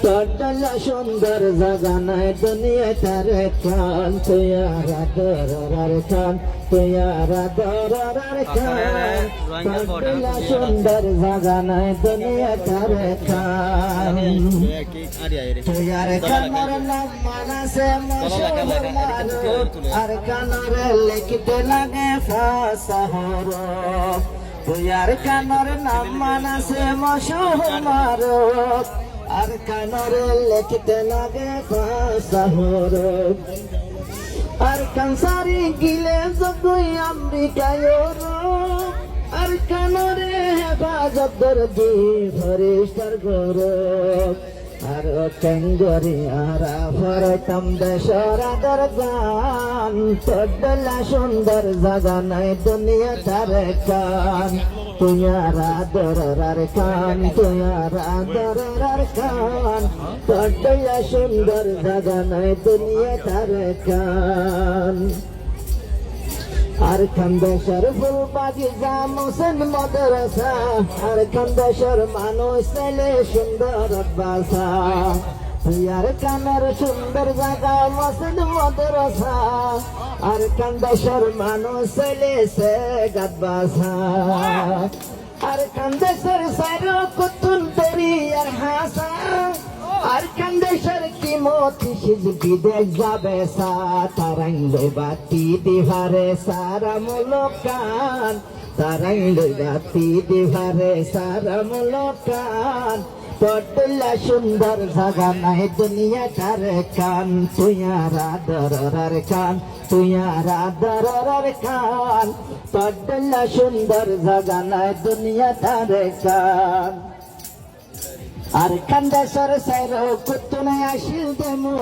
টটলা সুন্দর জাগা নাই দুনিয়া তারে খান তুয়ারা দরার খান তুয়ারা দরার খান টটলা সুন্দর জাগা নাই দুনিয়া তারে খান তুয়ার কানার নাম মানাসে মশহুর মারুফ আর কানারে লিখতে লাগে ফাসা হরফ তুয়ার কানার নাম মানাসে মশহুর মারুফ আর কানারে লিখতে লাগে ফাসা হরফ আর কানসারি গিলে জগই আমেরিকা ইউরোপ আর কানারে হেফাজত দরদি ফরিস্তার গৌরব আর কেঙ্গরি আরা ফরতম দেশরাদার গান টডলা সুন্দর জাগা নাই দুনিয়া তারে কান তুয়ারা দরার কান তুয়ারা দরার কান টডলা সুন্দর জাগা নাই দুনিয়া তারে কান আর খানদেশের ফুলবাগিচা মোসেন মাদ্রাসা আর খানদেশের মানুষ ছেলে সুন্দর বাসা তুয়ার কানের সুন্দর জায়গা মোসেন মাদ্রাসা আর খানদেশের মানুষ ছেলে সে গাদ বাসা আর খানদেশের সাইরো কুতুন তরি আর হাসা আর খানদেশের কি মতি সিজ বিদেশ যাবে সা তারাইলে বাতি দিভারে সারা মুলকান তারাইলে বাতি দিভারে সারা মুলকান টটলা সুন্দর জাগা নাই দুনিয়া তারে কান তুয়ারা দরার কান তুয়ারা দরার কান টটলা সুন্দর জাগা নাই দুনিয়া তারে কান আর খানদেশের সাইরো কুতুনে আসিল দেমু